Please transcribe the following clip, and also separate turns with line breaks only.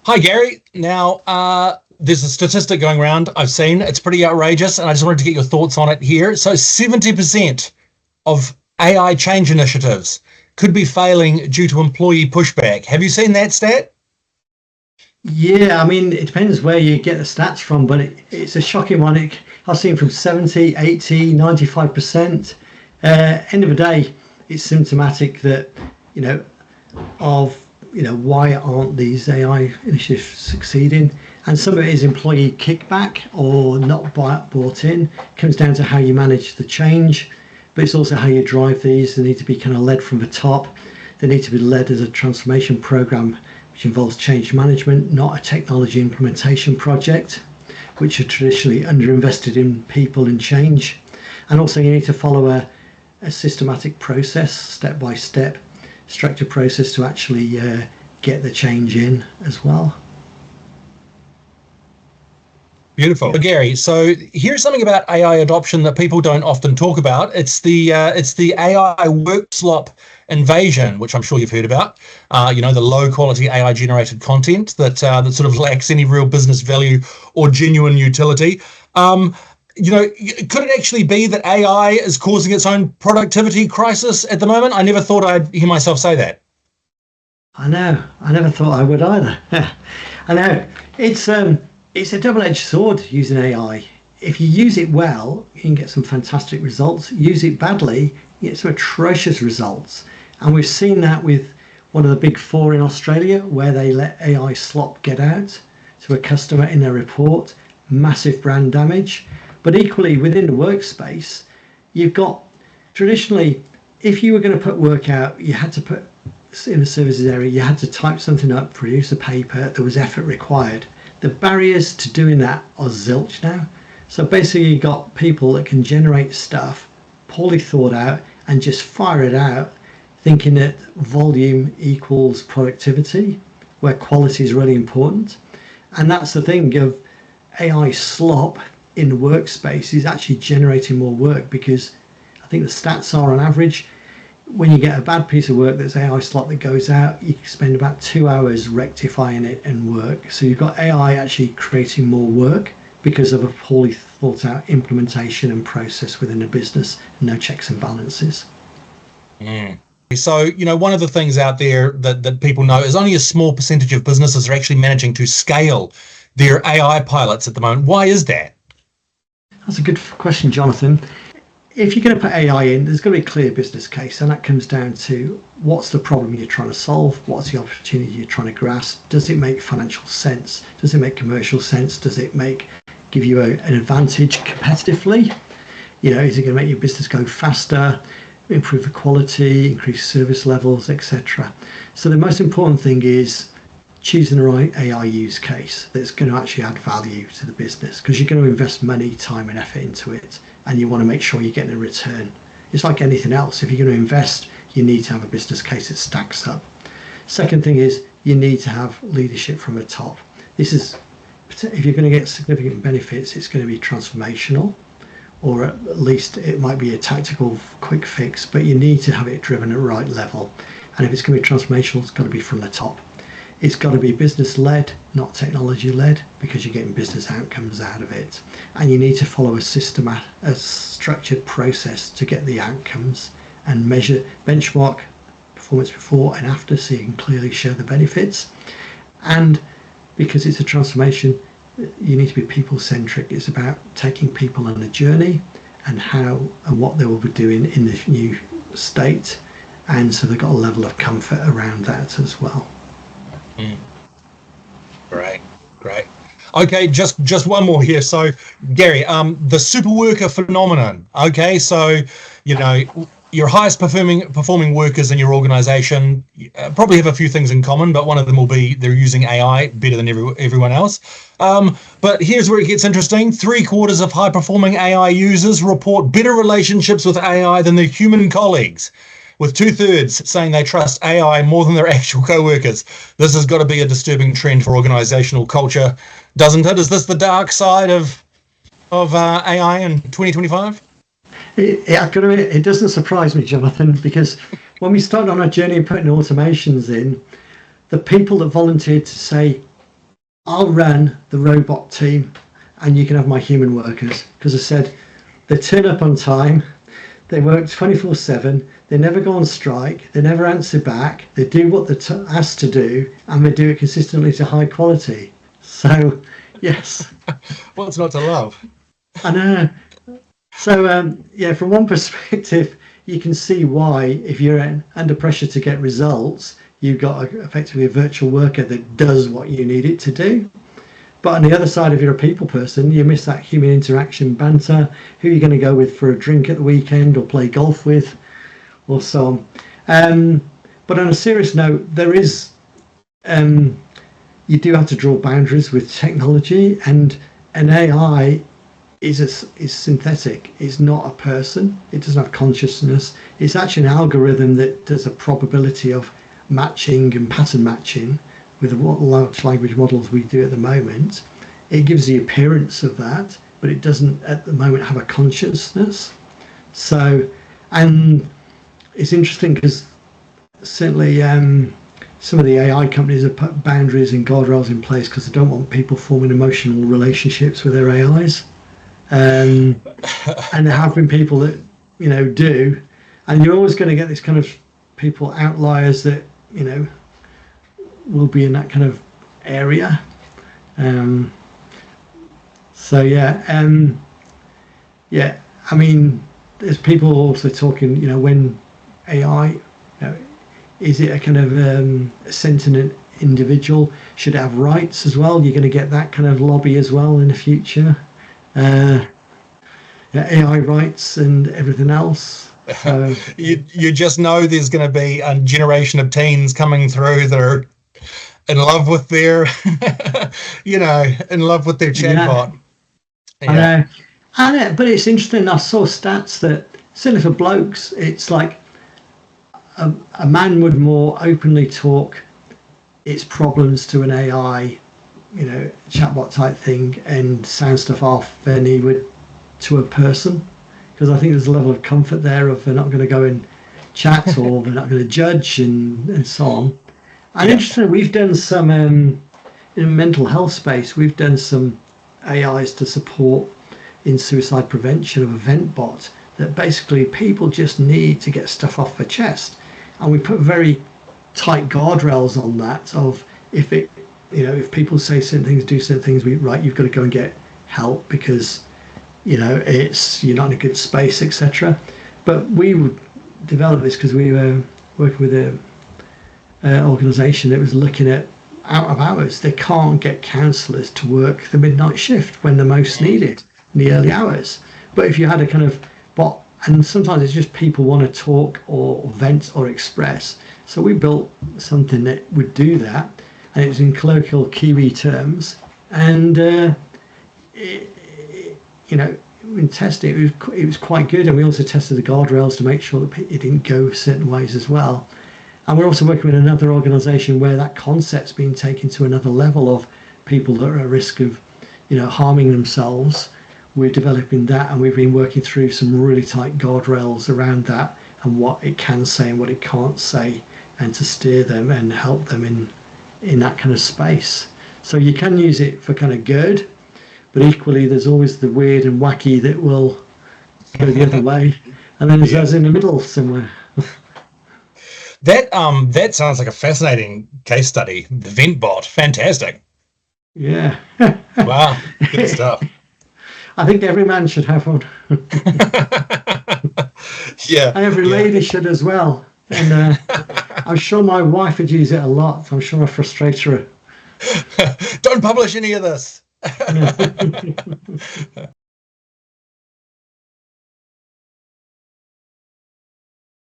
Hi, Gary. Now, there's a statistic going around I've seen. It's pretty outrageous, and I just wanted to get your thoughts on it here. So 70% of AI change initiatives could be failing due to employee pushback. Have you seen that stat?
Yeah, I mean, it depends where you get the stats from, but it's a shocking one. I've seen from 70, 80, 95%. End of the day, it's symptomatic that, you know, why aren't these AI initiatives succeeding? And some of it is employee kickback or not bought in. It comes down to how you manage the change, but it's also how you drive these. They need to be kind of led from the top. They need to be led as a transformation program, which involves change management, not a technology implementation project, which are traditionally underinvested in people and change. And also you need to follow a systematic process, step-by-step, structured process to actually get the change in as well.
Beautiful. Yeah. Gary, so here's something about AI adoption that people don't often talk about. It's the AI work slop invasion, which I'm sure you've heard about. The low quality AI generated content that sort of lacks any real business value or genuine utility. Could it actually be that AI is causing its own productivity crisis at the moment? I never thought I'd hear myself say that.
I know. I never thought I would either. I know. It's a double-edged sword using AI. If you use it well, you can get some fantastic results. Use it badly, you get some atrocious results. And we've seen that with one of the big four in Australia, where they let AI slop get out to a customer in their report. Massive brand damage. But equally, within the workspace, you've got, traditionally, if you were going to put work out, you had to put, in the services area, you had to type something up, produce a paper, there was effort required. The barriers to doing that are zilch now. So basically you've got people that can generate stuff, poorly thought out, and just fire it out, thinking that volume equals productivity, where quality is really important. And that's the thing of AI slop in the workspace is actually generating more work, because I think the stats are on average, when you get a bad piece of work that's AI slop that goes out, you can spend about 2 hours rectifying it and work. So you've got AI actually creating more work because of a poorly thought out implementation and process within a business, and no checks and balances.
So, one of the things out there that people know is only a small percentage of businesses are actually managing to scale their AI pilots at the moment. Why is that?
That's a good question, Jonathan. If you're going to put AI in, there's going to be a clear business case, and that comes down to what's the problem you're trying to solve, what's the opportunity you're trying to grasp, does it make financial sense, does it make commercial sense, does it give you an advantage competitively, is it going to make your business go faster, improve the quality, increase service levels, etc. So the most important thing is choosing the right AI use case that's going to actually add value to the business, because you're going to invest money, time and effort into it, and you want to make sure you're getting a return. It's like anything else. If you're going to invest, you need to have a business case that stacks up. Second thing is you need to have leadership from the top. If you're going to get significant benefits, it's going to be transformational, or at least it might be a tactical quick fix, but you need to have it driven at the right level. And if it's going to be transformational, it's got to be from the top. It's got to be business-led, not technology-led, because you're getting business outcomes out of it. And you need to follow a structured process to get the outcomes, and measure, benchmark performance before and after, so you can clearly show the benefits. And because it's a transformation, you need to be people-centric. It's about taking people on a journey and how and what they will be doing in this new state. And so they've got a level of comfort around that as well.
Great. Okay, just one more here. So, Gary, the Superworker Phenomenon. Okay, so your highest performing workers in your organization probably have a few things in common, but one of them will be they're using AI better than everyone else. But here's where it gets interesting. 3/4 of high performing AI users report better relationships with AI than their human colleagues, with 2/3 saying they trust AI more than their actual co-workers. This has got to be a disturbing trend for organizational culture, doesn't it? Is this the dark side of AI in 2025?
It doesn't surprise me, Jonathan, because when we started on our journey of putting automations in, the people that volunteered to say, I'll run the robot team and you can have my human workers. Because I said, they turn up on time, they work 24/7, they never go on strike, they never answer back, they do what they're asked to do, and they do it consistently to high quality. So, yes.
What's not to love?
I know. So, yeah, from one perspective, you can see why, if you're under pressure to get results, you've got effectively a virtual worker that does what you need it to do. But on the other side, if you're a people person, you miss that human interaction, banter, who you're going to go with for a drink at the weekend or play golf with, or so on. But on a serious note, there is, you do have to draw boundaries with technology, and an AI is synthetic. It's not a person. It doesn't have consciousness. It's actually an algorithm that does a probability of matching and pattern matching with what large language models we do at the moment. It gives the appearance of that, but it doesn't at the moment have a consciousness. So, and it's interesting because certainly some of the AI companies have put boundaries and guardrails in place because they don't want people forming emotional relationships with their AIs. And there have been people that, do, and you're always going to get this kind of people, outliers that, will be in that kind of area. So yeah, I mean, there's people also talking, when AI, is it a kind of sentient individual? Should it have rights as well? You're going to get that kind of lobby as well in the future. AI rights and everything else.
You just know there's going to be a generation of teens coming through that are in love with their, in love with their chatbot.
Yeah. I know, but it's interesting. I saw stats that certainly for blokes, it's like a man would more openly talk its problems to an AI, chatbot type thing, and sound stuff off than he would to a person, because I think there's a level of comfort there of they're not going to go and chat or they're not going to judge and so on. And interestingly, we've done some in mental health space. We've done some AIs to support in suicide prevention of a Ventbot that basically people just need to get stuff off their chest, and we put very tight guardrails on that. Of if people say certain things, do certain things, you've got to go and get help because you're not in a good space, etc. But we would develop this because we were working with an organisation that was looking at out of hours. They can't get counsellors to work the midnight shift when they're most needed in the early hours. But if you had a kind of bot, and sometimes it's just people want to talk or vent or express. So we built something that would do that, and it was in colloquial Kiwi terms. And in testing, it was quite good, and we also tested the guardrails to make sure that it didn't go certain ways as well. And we're also working with another organisation where that concept's been taken to another level of people that are at risk of, harming themselves. We're developing that, and we've been working through some really tight guardrails around that and what it can say and what it can't say, and to steer them and help them in that kind of space. So you can use it for kind of good, but equally there's always the weird and wacky that will go the other way, and then there's us in the middle somewhere.
That sounds like a fascinating case study. The Ventbot, fantastic.
Yeah.
Wow, good stuff.
I think every man should have one.
Yeah.
And every lady should as well. And I'm sure my wife would use it a lot. I'm sure I frustrate her.
Don't publish any of this.